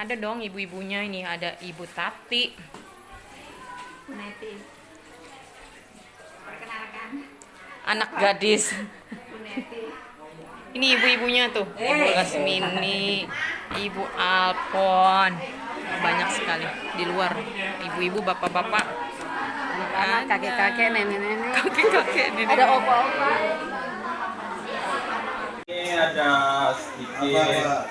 Ada dong ibu-ibunya ini, ada Ibu Tati. Neti. Perkenalkan. Anak gadis. Bu Neti. Ini ibu-ibunya tuh. Ibu Lasmini, Ibu Alpon. Banyak sekali di luar. Ibu-ibu, bapak-bapak. Anak kakek-kakek, nenek-nenek. Kakek-kakek. Ada opa-opa. Ini ada sedikit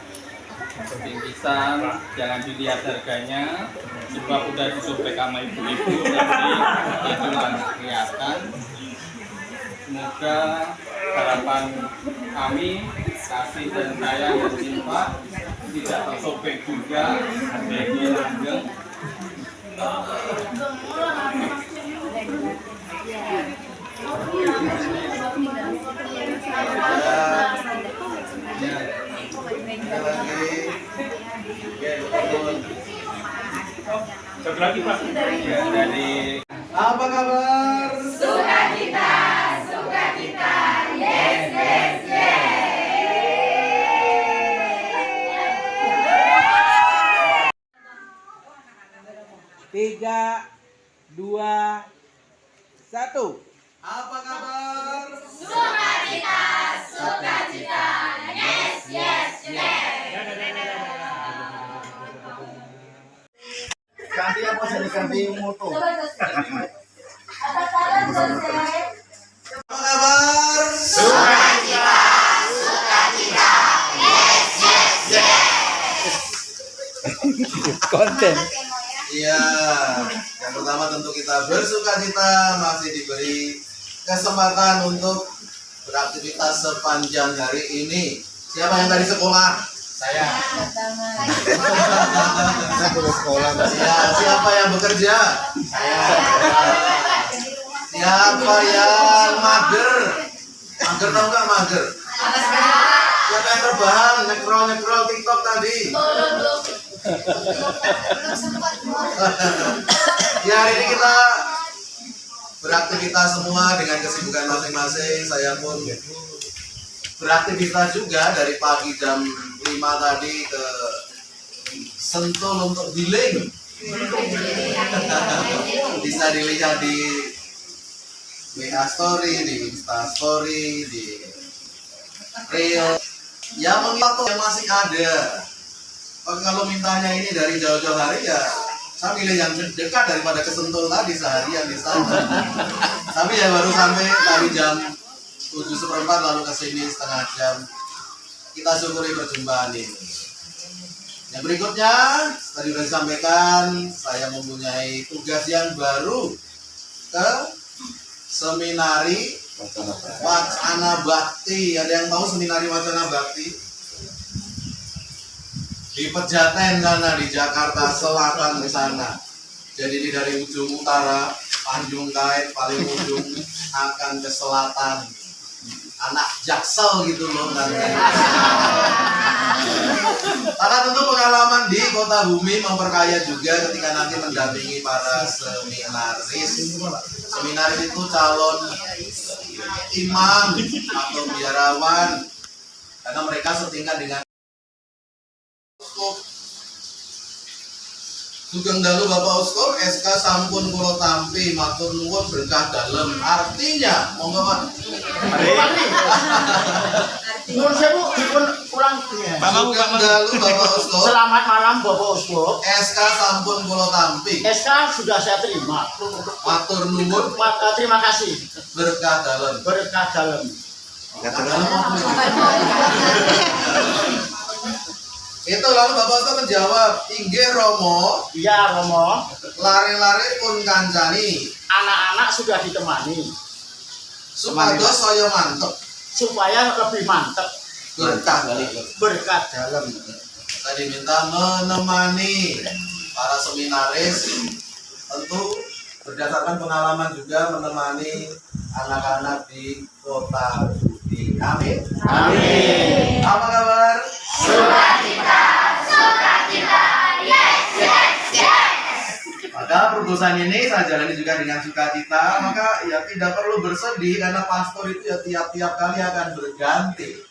bingkisan, jangan dilihat harganya sebab udah disobek sama ibu-ibu, jadi itu nggak kelihatan. Semoga harapan kami, kasih dan sayang dan cinta tidak tersobek juga, harganya langgeng. Satu lagi Pak. Ya, dari Apa kabar? Sukacita, sukacita. Yes, yes, yes. 3, 2, 1. Apa kabar? Sukacita, sukacita. Yes, yes, yes. Ganti apa jadi ganti moto? Apa kabar? Sukacita, sukacita. Yes, yes, yes. Konten. Iya, yang pertama tentu kita bersukacita masih diberi kesempatan untuk beraktivitas sepanjang hari ini. Siapa yang tadi sekolah? Saya. Saya belum sekolah. Ya, siapa yang bekerja? Saya. Siapa yang mager? Mager tau nggak mager? Siapa yang terbahan ngekrol TikTok tadi? Ya, hari ini kita beraktivitas semua dengan kesibukan masing-masing. Saya pun beraktivitas juga dari pagi jam 5 tadi ke Sentul untuk healing. Bisa dilihat di WA Story, di Insta Story, di Reel. Ya, waktu yang masih ada. Kalau mintanya ini dari jauh-jauh hari ya saya pilih yang dekat daripada ke Sentul tadi seharian di sana. Tapi ya baru sampai tadi jam 7:15 lalu ke sini setengah jam. Kita syukuri perjumpaan ini. Yang berikutnya tadi sudah disampaikan saya mempunyai tugas yang baru ke seminari Wacana Bakti. Ada yang tahu seminari Wacana Bakti? Di Pejaten sana, di Jakarta Selatan di sana. Jadi ini dari ujung utara, Tanjung Kait paling ujung akan ke selatan. Anak Jaksel gitu loh nanti. Maka tentu pengalaman di Kota Bumi memperkaya juga ketika nanti mendampingi para seminaris. Seminaris itu calon imam atau biarawan karena mereka setingkat dengan Sugeng dalu Bapak Uskup SK sampun kula tampi matur nuwun berkah dalem. Artinya monggo Pak. Nuwun sewu dipun ulang. Sugeng dalu Bapak Uskup. Selamat malam Bapak Uskup. SK sampun kula tampi. SK sudah saya terima. Matur nuwun Terima kasih. berkah dalem. Berkah dalam. Itu lalu Bapak Uskup menjawab, inggih Romo, Ya Romo, lare-lare pun kancani, anak-anak sudah ditemani supados saya mantep. supaya lebih mantap. Berkah dalam. Tadi minta menemani para seminaris, tentu berdasarkan pengalaman juga menemani anak-anak di Kota Budi. Amin. Amin. Apa kabar? Sukacita, sukacita. Yes, yes, yes. Maka perutusan ini saya jalani juga dengan sukacita. Maka ya tidak perlu bersedih karena pastor itu ya tiap-tiap kali akan berganti.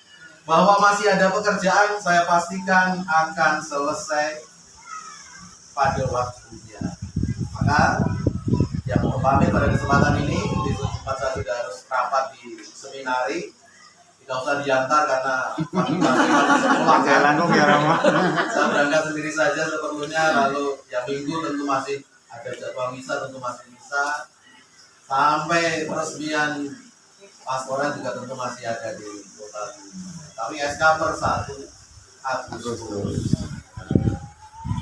Bahwa masih ada pekerjaan saya pastikan akan selesai pada waktunya. Maka yang mau pamit pada kesempatan ini, di tempat saya sudah harus rapat di seminari, tidak usah diantar karena saya berangkat sendiri saja seperlunya. Lalu yang minggu tentu masih ada jadwal misa, tentu masih misa, sampai peresmian pastoran juga tentu masih ada di kota. Tapi SK per 1 Agustus.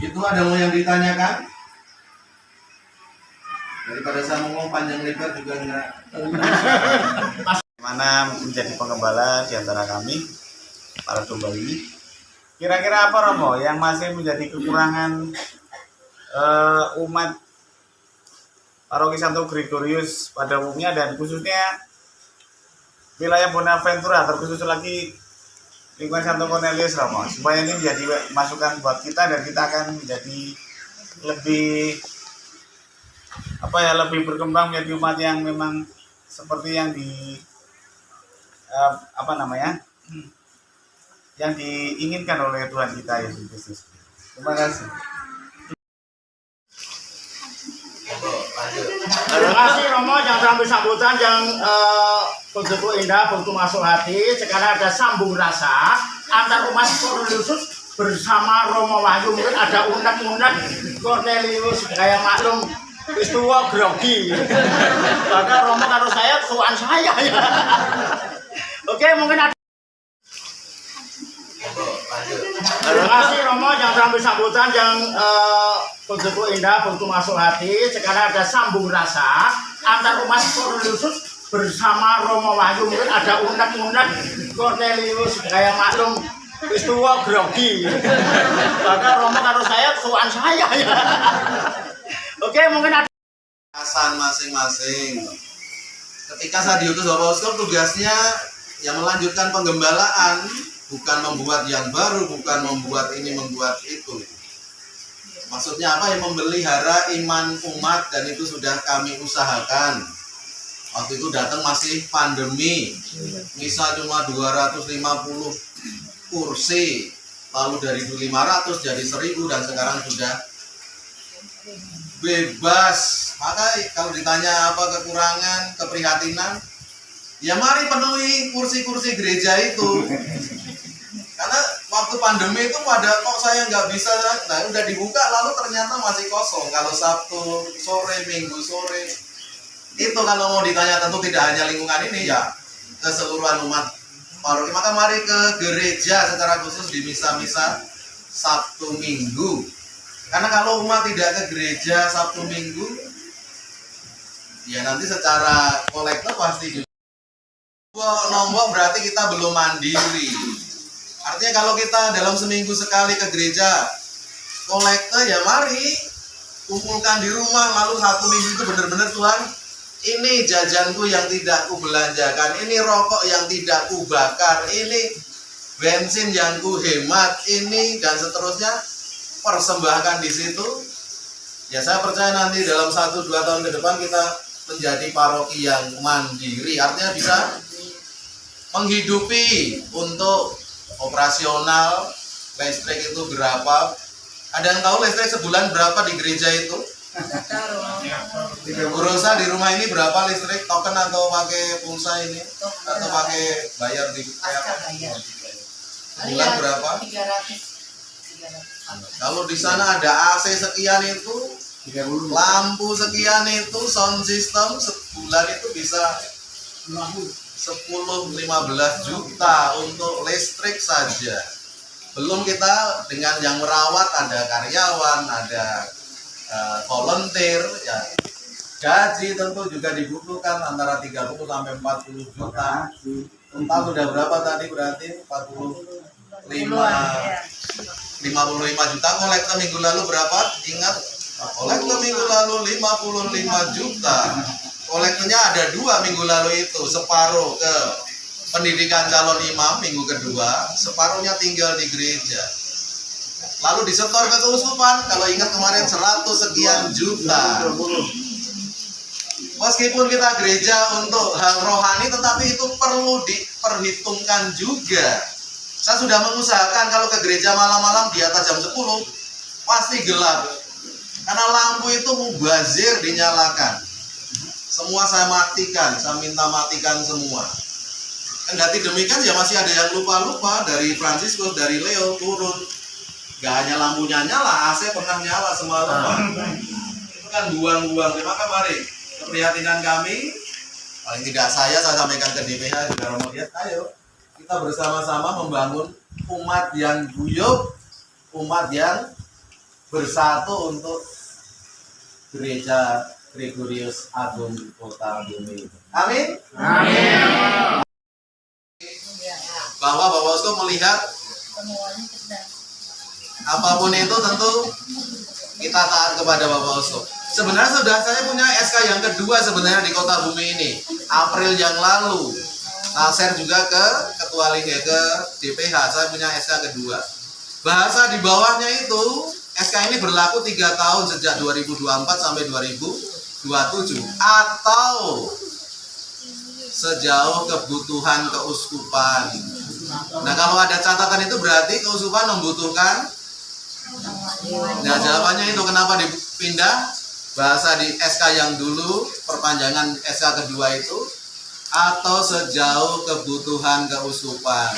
Itu ada mau yang ditanyakan? Daripada saya ngomong panjang lebar juga enggak. Mana menjadi penggembala di antara kami para domba ini. Kira-kira apa Romo yang masih menjadi kekurangan umat Paroki Santo Gregorius pada umumnya dan khususnya wilayah Bonaventura, terkhusus lagi lingkungan Santo Cornelius Romo, supaya ini menjadi masukan buat kita dan kita akan menjadi lebih lebih berkembang menjadi umat yang memang seperti yang yang diinginkan oleh Tuhan kita Yesus Kristus. Terima kasih. Terima kasih Romo yang terambil sambutan yang begitu indah, begitu masuk hati. Sekarang ada sambung rasa antar umat Cornelius bersama Romo Wahyu. Mungkin ada unek-unek Cornelius kayak maklum istiwa grogi. Maka Romo karo saya suan saya ya. Oke, mungkin ada. Terima kasih Romo yang terambil sambutan yang begitu indah, begitu masuk hati. Sekarang ada sambung rasa antar umat Cornelius bersama Romo Wahyu. Mungkin ada unek-unek Cornelius kayak maklum istiwa grogi. Maka Romo karo saya suan saya ya. Oke, mungkin ada Kesan masing-masing. Ketika saya diutus Bapak Uskup, tugasnya yang melanjutkan penggembalaan, bukan membuat yang baru, bukan membuat ini, membuat itu. Maksudnya apa? Yang memelihara iman umat, dan itu sudah kami usahakan. Waktu itu datang masih pandemi, misa cuma 250 kursi, lalu dari 500 jadi 1000, dan sekarang sudah bebas. Maka kalau ditanya apa kekurangan, keprihatinan, ya mari penuhi kursi-kursi gereja itu. Karena waktu pandemi itu pada kok saya nggak bisa, nah udah dibuka lalu ternyata masih kosong. Kalau Sabtu sore, Minggu sore, itu kalau mau ditanya tentu tidak hanya lingkungan ini, ya keseluruhan umat paroki. Maka mari ke gereja secara khusus di misa-misa Sabtu Minggu. Karena kalau umat tidak ke gereja Sabtu Minggu, ya nanti secara kolektor pasti juga nombok, berarti kita belum mandiri. Artinya kalau kita dalam seminggu sekali ke gereja kolektor, ya mari kumpulkan di rumah, lalu satu minggu itu benar-benar Tuhan, ini jajanku yang tidak ku belanjakan, ini rokok yang tidak ku bakar, ini bensin yang ku hemat, ini dan seterusnya, persembahkan di situ. Ya saya percaya nanti dalam 1-2 tahun ke depan kita menjadi paroki yang mandiri, artinya bisa menghidupi untuk operasional. Listrik itu berapa? Ada yang tahu listrik sebulan berapa di gereja itu? Bu Rosa, di rumah ini berapa listrik? Token atau pakai pulsa ini? Atau pakai bayar di sebulan berapa? 300. Kalau di sana ada AC sekian itu, lampu sekian itu, sound system sebulan itu bisa 10-15 juta untuk listrik saja. Belum kita dengan yang merawat, ada karyawan, ada volunteer, ya. Gaji tentu juga dibutuhkan antara 30 sampai 40 juta. Total sudah berapa tadi? Berarti 55 juta. Kolektor minggu lalu berapa? Ingat, kolektor minggu lalu 55 juta. Kolektornya ada 2 minggu lalu itu, separuh ke pendidikan calon imam minggu kedua, separuhnya tinggal di gereja. Lalu disetor ke keuskupan, kalau ingat kemarin 100 sekian juta. Meskipun kita gereja untuk hal rohani, tetapi itu perlu diperhitungkan juga. Saya sudah mengusahakan kalau ke gereja malam-malam di atas jam 10 pasti gelap. Karena lampu itu mubazir dinyalakan. Semua saya matikan, saya minta matikan semua. Kendati demikian ya masih ada yang lupa-lupa, dari Francisco, dari Leo turun. Gak hanya lampunya nyala, AC pernah nyala semalaman. Itu kan buang-buang. Maka mari, keprihatinan kami, paling tidak saya sampaikan ke DPH juga Romo Dias, ayo kita bersama-sama membangun umat yang guyup, umat yang bersatu untuk Gereja Gregorius Agung Kota Bumi. Amin. Amin. Bahwa Bapak Uskup melihat apapun itu tentu kita taat kepada Bapak Uskup. Sebenarnya sudah saya punya SK yang kedua sebenarnya di Kota Bumi ini, April yang lalu. Nah, share juga ke Ketua Liga, ke DPH, saya punya SK kedua. Bahasa di bawahnya itu, SK ini berlaku 3 tahun sejak 2024 sampai 2027 atau sejauh kebutuhan keuskupan. Nah, kalau ada catatan itu berarti keuskupan membutuhkan. Nah, jawabannya itu kenapa dipindah bahasa di SK yang dulu, perpanjangan SK kedua itu atau sejauh kebutuhan keuskupan.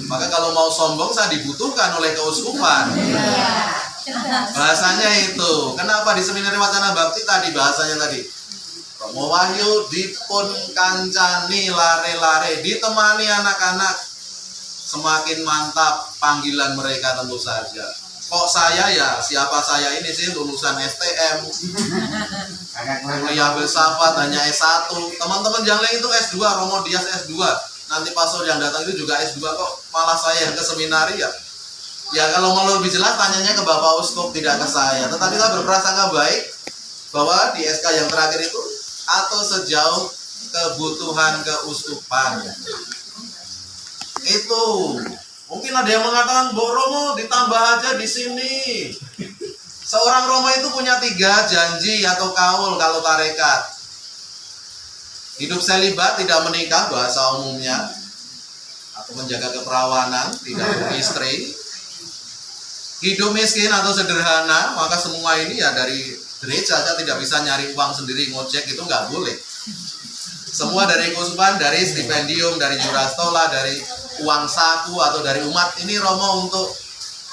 Maka kalau mau sombong saya dibutuhkan oleh keuskupan. Bahasanya itu. Kenapa di Seminar Wacana Bakti tadi bahasanya tadi? Romo Wahyu dipun kancani lare-lare, ditemani anak-anak, semakin mantap panggilan mereka tentu saja. Kok saya ya, siapa saya ini sih lulusan STM, kuliah filsafat hanya S1. Teman-teman yang lain itu S2, Romo Dias S2. Nanti pastor yang datang itu juga S2, kok malah saya yang ke seminari ya. Ya kalau mau lebih jelas tanyanya ke Bapak Uskup, tidak ke saya. Tetapi saya berprasangka baik bahwa di SK yang terakhir itu atau sejauh kebutuhan keuskupan. Itu mungkin ada yang mengatakan, Mbok Romo ditambah aja di sini. Seorang Romo itu punya 3 janji atau kaul kalau tarekat. Hidup selibat, tidak menikah bahasa umumnya, atau menjaga keperawanan, tidak beristri. Hidup miskin atau sederhana, maka semua ini ya dari gereja. Saya tidak bisa nyari uang sendiri, ngojek itu nggak boleh. Semua dari keuskupan, dari stipendium, dari jurastola, dari uang saku atau dari umat. Ini Romo untuk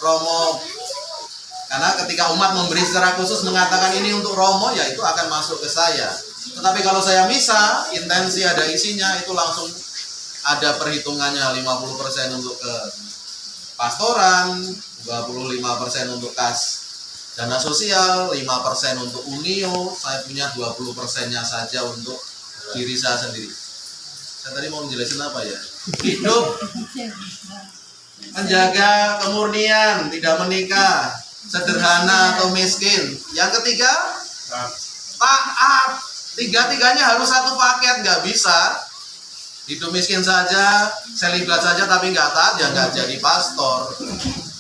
Romo. Karena ketika umat memberi secara khusus mengatakan ini untuk Romo, ya itu akan masuk ke saya. Tetapi kalau saya misa, intensi ada isinya, itu langsung ada perhitungannya. 50% untuk ke pastoran, 25% untuk kas dana sosial, 5% untuk unio, saya punya 20%-nya saja untuk diri saya sendiri. Saya tadi mau menjelaskan apa ya? Hidup menjaga kemurnian, tidak menikah, sederhana atau miskin. Yang ketiga, taat. Tiga-tiganya harus satu paket, nggak bisa. Hidup miskin saja, selibat saja tapi nggak taat, ya nggak jadi pastor.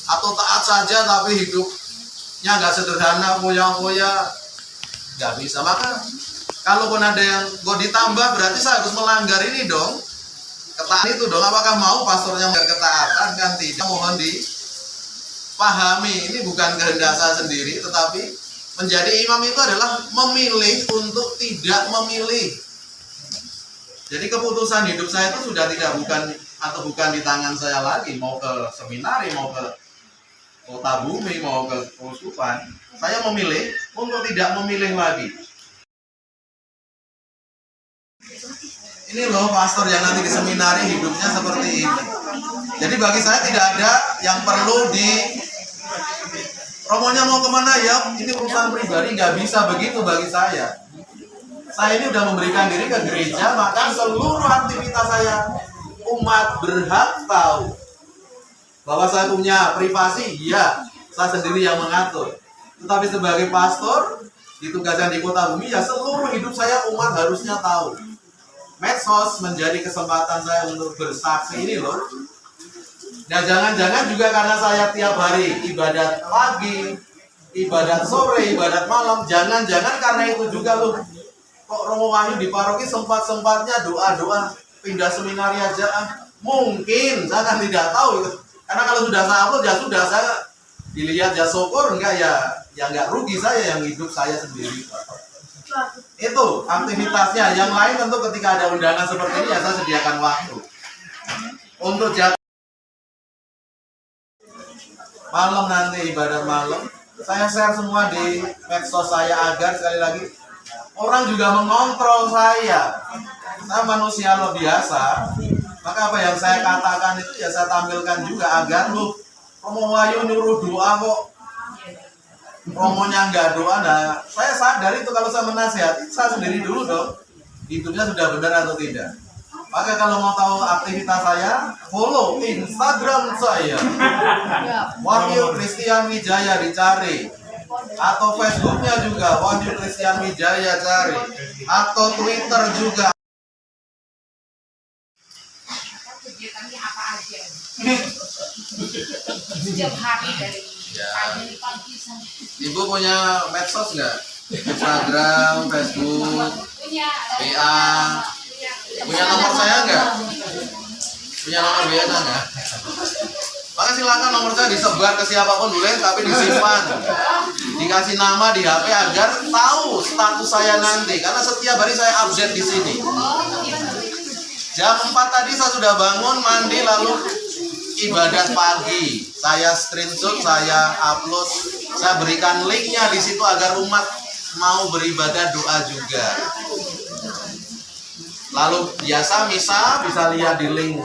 Atau taat saja tapi hidupnya nggak sederhana, foya-foya, nggak bisa. Maka kalaupun ada yang kok ditambah, berarti saya harus melanggar ini dong. Ketaatan itu dong. Apakah mau pastornya melanggar ketaatan? Kan tidak. Mohon dipahami, ini bukan kehendak saya sendiri, tetapi menjadi imam itu adalah memilih untuk tidak memilih. Jadi keputusan hidup saya itu sudah bukan di tangan saya lagi. Mau ke seminari, mau ke Kota Bumi, mau ke keuskupan, saya memilih untuk tidak memilih lagi. Ini loh pastor yang nanti di seminari hidupnya seperti ini. Jadi bagi saya tidak ada yang perlu Romonya mau kemana ya? Ini urusan pribadi, nggak bisa begitu bagi saya. Saya ini udah memberikan diri ke gereja, maka seluruh aktivitas saya, umat berhak tahu bahwa saya punya privasi. Iya, saya sendiri yang mengatur. Tetapi sebagai pastor, ditugaskan di Kota Bumi, ya seluruh hidup saya umat harusnya tahu. Medsos menjadi kesempatan saya untuk bersaksi ini loh. Nah jangan-jangan juga karena saya tiap hari ibadat pagi, ibadat sore, ibadat malam, jangan-jangan karena itu juga loh. Kok Romo Wahyu di paroki sempat-sempatnya doa-doa pindah seminari aja. Mungkin, saya kan tidak tahu itu. Karena kalau sudah saya upload, ya sudah saya dilihat ya syukur, enggak ya Ya nggak rugi saya yang hidup saya sendiri. Itu aktivitasnya. Yang lain tentu ketika ada undangan seperti ini ya saya sediakan waktu. Untuk malam nanti ibadat malam, saya share semua di medsos saya agar sekali lagi orang juga mengontrol saya. Saya manusia luar biasa. Maka apa yang saya katakan itu ya saya tampilkan juga agar lu Romo Wahyu nyuruh doa kok Romonya nggak doa. Nah, saya sadar itu kalau saya menasihati saya sendiri dulu dong hidupnya sudah benar atau tidak. Maka kalau mau tahu aktivitas saya, follow Instagram saya Wahyu Christian Wijaya dicari, atau Facebooknya juga Wahyu Christian Wijaya cari, atau Twitter juga. Kegiatannya apa aja? Setiap hari dari pagi sampai. Ibu punya medsos nggak? Instagram, Facebook, Punya. WA. Punya nomor saya nggak? Punya nomor WA nggak? Maka silakan nomor saya disebar ke siapapun boleh, tapi disimpan, dikasih nama di HP agar tahu status saya nanti. Karena setiap hari saya update di sini. Jam 4 tadi saya sudah bangun, mandi, lalu ibadat pagi. Saya screenshot, saya upload, saya berikan linknya di situ agar umat mau beribadah doa juga. Lalu biasa misa bisa lihat di link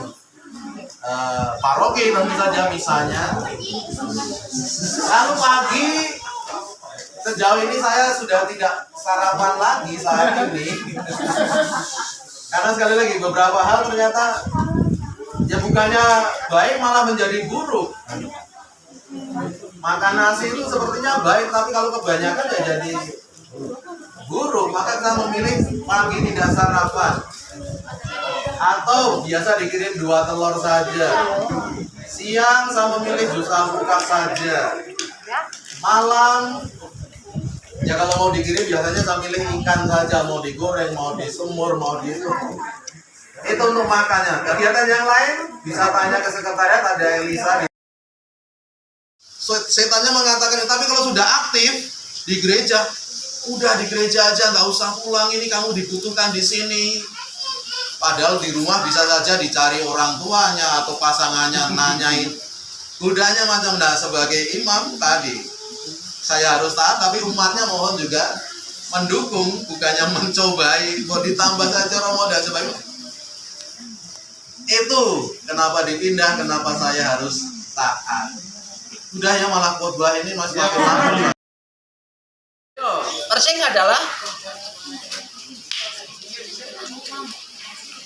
paroki tentu saja misanya. Lalu pagi sejauh ini saya sudah tidak sarapan lagi saat ini. Karena sekali lagi beberapa hal ternyata ya bukannya baik malah menjadi buruk. Makan nasi itu sepertinya baik, tapi kalau kebanyakan ya jadi buruk. Maka kita memilih pagi tidak sarapan, atau biasa dikirim 2 telur saja. Siang saya memilih jus alpukat saja. Malam ya kalau mau dikirim biasanya saya milih ikan saja, mau digoreng, mau disumur, mau itu untuk makannya. Kegiatan yang lain bisa tanya ke sekretariat, ada Elisa. Setannya mengatakan, tapi kalau sudah aktif di gereja, udah di gereja aja, nggak usah pulang, ini kamu dibutuhkan di sini. Padahal di rumah bisa saja dicari orang tuanya atau pasangannya nanyain. Godanya macam. Nah, sebagai imam tadi saya harus taat, tapi umatnya mohon juga mendukung, bukannya mencobai. Mau ditambah saja Romo dan sebagainya. Itu kenapa dipindah, kenapa saya harus taat. Udah ya, malah khotbah ini masih makin lama. Persing adalah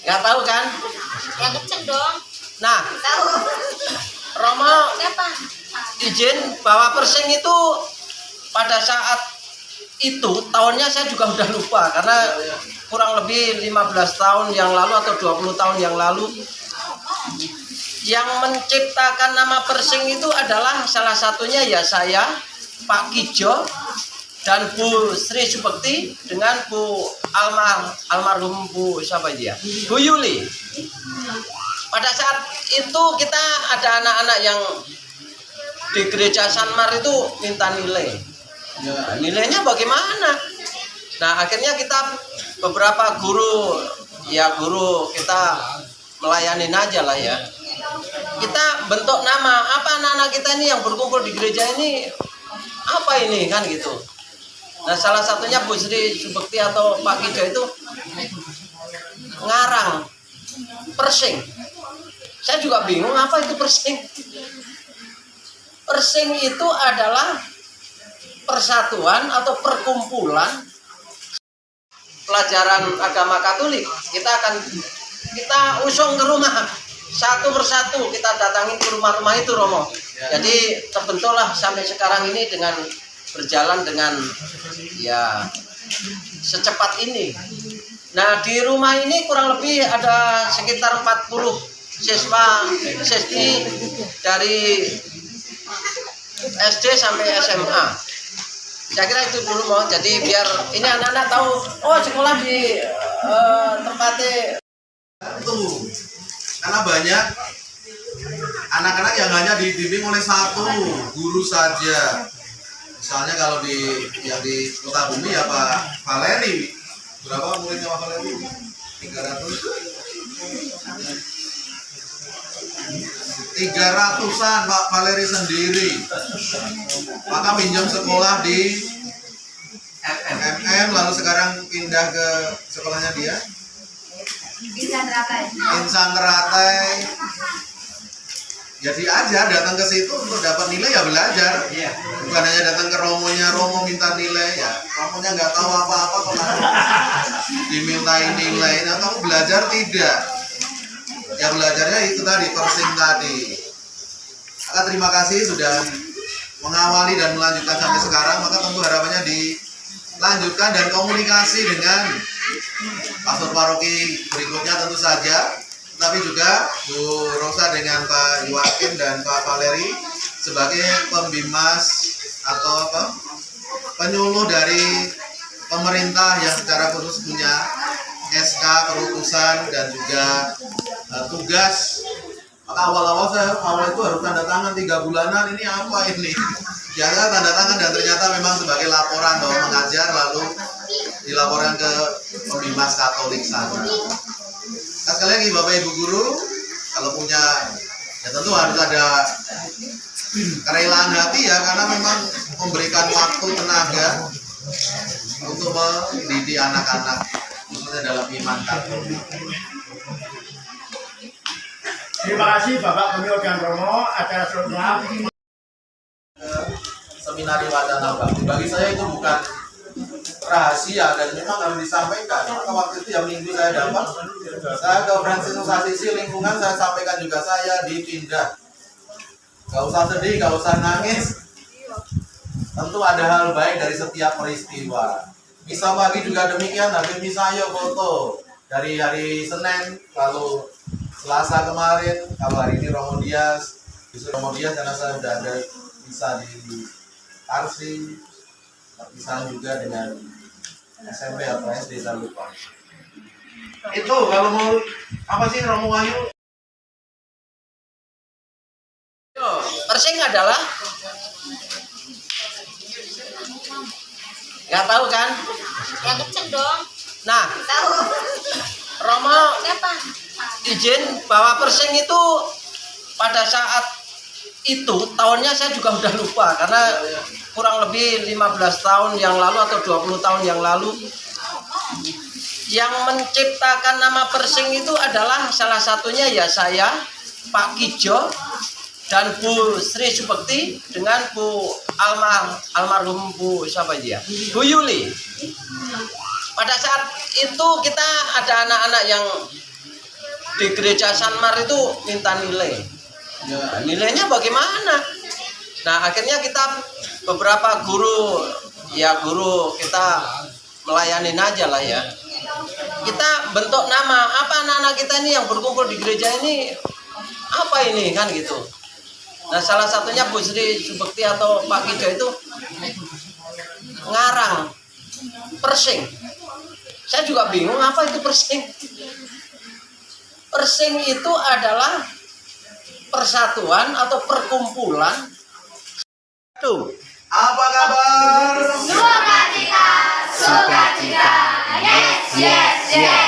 nggak tahu kan? Yang kenceng dong. Nah, Tahu. Romo Siapa? izin bahwa persing itu pada saat itu tahunnya saya juga udah lupa karena kurang lebih 15 tahun yang lalu atau 20 tahun yang lalu yang menciptakan nama persing itu adalah salah satunya ya saya, Pak Kijo, dan Bu Sri Subekti dengan Bu almarhum Bu siapa dia? Bu Yuli. Pada saat itu kita ada anak-anak yang di gereja Sanmar itu minta nilai. Nah, nilainya bagaimana? Nah, akhirnya kita beberapa guru kita melayanin aja lah ya. Kita bentuk nama, apa anak-anak kita ini yang berkumpul di gereja ini apa ini kan gitu. Nah, salah satunya Bu Sri Subekti atau Pak Kijo itu ngarang persing. Saya juga bingung apa itu persing. Persing itu adalah persatuan atau perkumpulan pelajaran agama Katolik. Kita usung ke rumah satu persatu, kita datangin ke rumah-rumah itu Romo. Jadi terbentuklah sampai sekarang ini dengan berjalan dengan ya secepat ini. Nah, di rumah ini kurang lebih ada sekitar 40 siswi dari SD sampai SMA. Saya kira itu dulu mau. Jadi biar ini anak-anak tahu, oh sekolah di tempatnya. Tuh, karena banyak anak-anak yang hanya dibimbing oleh satu guru saja. Misalnya kalau yang di Kota Bumi ya Pak Valeri. Berapa muridnya Pak Valeri? 300-an Pak Valeri sendiri. Maka pinjam sekolah di MM, lalu sekarang pindah ke sekolahnya dia Insan Teratai. Jadi aja datang ke situ untuk dapat nilai ya belajar. Bukan hanya datang ke romonya, Romo minta nilai ya. Romonya nggak tahu apa-apa kok dimintain nilai. Nah kamu belajar tidak? Ya belajarnya itu tadi, persing tadi. Maka terima kasih sudah mengawali dan melanjutkan sampai sekarang. Maka tentu harapannya dilanjutkan dan komunikasi dengan pastor paroki berikutnya tentu saja. Tapi juga Bu Rosa dengan Pak Joakim dan Pak Valeri sebagai pembimas atau penyuluh dari pemerintah yang secara khusus punya SK perutusan dan juga tugas. Maka awal-awal itu harus tanda tangan 3 bulanan, ini apa ini? Biasa tanda tangan dan ternyata memang sebagai laporan bahwa mengajar lalu dilaporkan ke pembimas Katolik sana. Nah, sekali lagi Bapak Ibu Guru, kalau punya ya tentu harus ada kerelaan hati ya, karena memang memberikan waktu tenaga untuk mendidik anak-anak khususnya dalam iman Katolik. Terima kasih Bapak Pemilu dan Romo acara selengkap. Seminari Wadana Bakti bagi saya itu bukan rahasia dan memang harus disampaikan. Maka waktu itu yang minggu saya dapat, saya ke Fransiskus Asisi lingkungan, saya sampaikan juga saya dipindah. Gak usah sedih, gak usah nangis. Tentu ada hal baik dari setiap peristiwa. Misa pagi juga demikian, habis misa ayo foto dari hari Senin, lalu Selasa kemarin, kalau hari ini Romo Dias, besok Romo Dias karena saya sudah ada misa di Arsi, perpisahan juga dengan SMP atau SD saya lupa. Itu kalau mau apa sih Romo Wahyu? Persing adalah nggak tahu kan? Yang kenceng dong. Nah, Tahu. Romo Siapa? izin bahwa persing itu pada saat itu tahunnya saya juga udah lupa karena kurang lebih 15 tahun yang lalu atau 20 tahun yang lalu yang menciptakan nama persing itu adalah salah satunya ya saya, Pak Kijo dan Bu Sri Subekti dengan Bu almarhum Bu siapa dia? Bu Yuli. Pada saat itu kita ada anak-anak yang di gereja Sanmar itu minta nilai. Ya, nilainya bagaimana? Nah, akhirnya kita beberapa guru kita melayanin aja lah ya. Kita bentuk nama, apa anak-anak kita ini yang berkumpul di gereja ini apa ini kan gitu. Nah, salah satunya Bu Sri Subekti atau Pak Kijo itu ngarang persing. Saya juga bingung apa itu persing. Persing itu adalah persatuan atau perkumpulan. Tuh. Apa kabar? Sukacita, sukacita. Yes, yes, yes.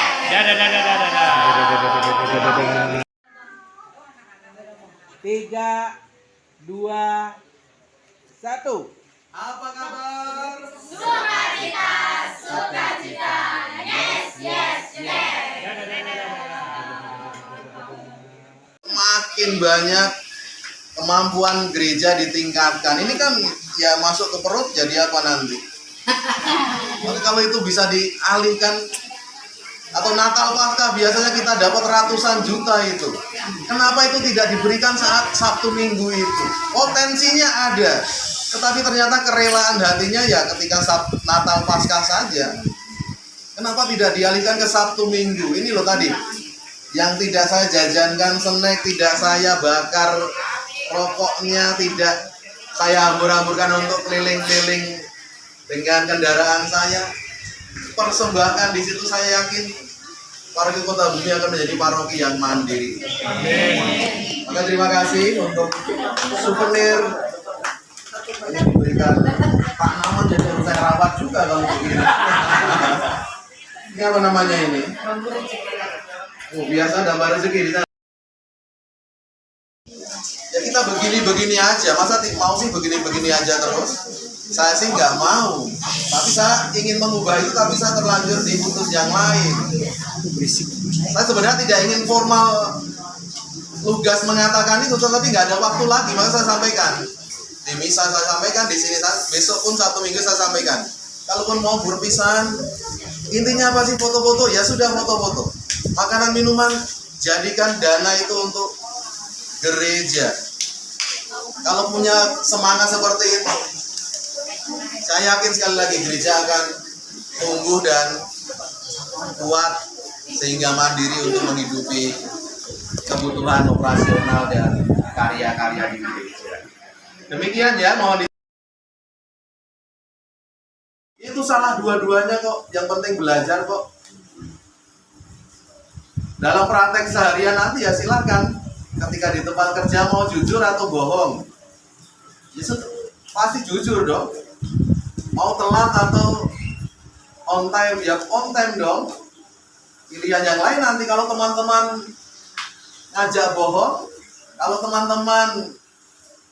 Tiga, dua, satu. Apa kabar? Sukacita, sukacita. Yes, yes, yes. Makin banyak kemampuan gereja ditingkatkan. Ini kan ya masuk ke perut jadi apa nanti? Tapi kalau itu bisa dialihkan atau Natal Paskah biasanya kita dapat ratusan juta itu. Kenapa itu tidak diberikan saat Sabtu Minggu itu? Potensinya ada. Tetapi ternyata kerelaan hatinya ya ketika Natal Paskah saja. Kenapa tidak dialihkan ke Sabtu Minggu? Ini loh tadi. Yang tidak saya jajankan snack, tidak saya bakar rokoknya, tidak saya hambur-hamburkan untuk keliling-keliling dengan kendaraan saya. Persembahkan di situ saya yakin paroki Kota Bumi akan menjadi paroki yang mandiri. Amin. Maka terima kasih untuk souvenir yang diberikan juga kalau begini. Ini apa namanya ini? Oh, biasa gambar rezeki di sana. Ya kita begini-begini aja, masa mau sih begini-begini aja terus? Saya sih nggak mau, tapi saya ingin mengubah itu, tapi saya terlanjur diputus yang lain. Saya sebenarnya tidak ingin formal lugas mengatakan itu, tetapi nggak ada waktu lagi, maka saya sampaikan. Di misa saya sampaikan, di sini besok pun 1 minggu saya sampaikan. Kalaupun mau berpisahan, intinya apa sih foto-foto? Ya sudah foto-foto. Makanan minuman, jadikan dana itu untuk gereja. Kalau punya semangat seperti itu, saya yakin sekali lagi gereja akan tumbuh dan kuat sehingga mandiri untuk menghidupi kebutuhan operasional dan karya-karya di gereja. Demikian ya, mohon itu salah dua-duanya kok. Yang penting belajar kok. Dalam praktek seharian nanti ya silakan. Ketika di tempat kerja mau jujur atau bohong, ya pasti jujur dong. Mau telat atau on time, ya on time dong. Pilihan yang lain nanti kalau teman-teman ngajak bohong, kalau teman-teman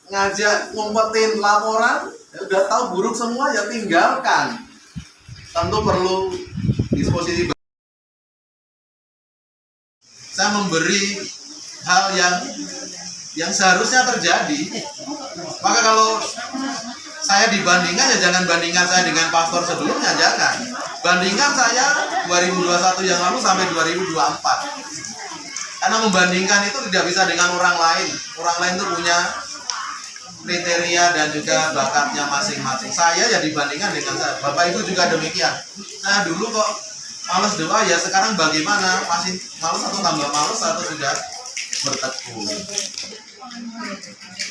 ngajak ngumpetin laporan, ya udah tahu buruk semua, ya tinggalkan. Tentu perlu disposisi. Saya memberi hal yang seharusnya terjadi. Maka kalau saya dibandingkan, ya jangan bandingkan saya dengan pastor sebelumnya, jangan. Bandingkan saya 2021 yang lalu sampai 2024. Karena membandingkan itu tidak bisa dengan orang lain. Orang lain itu punya kriteria dan juga bakatnya masing-masing. Saya ya dibandingkan dengan saya. Bapak Ibu juga demikian. Saya dulu kok males doa, ya sekarang bagaimana? Masih males atau tambah males atau sudah bertekun?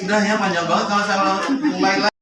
Udah ya, panjang banget kalau saya mulai lagi.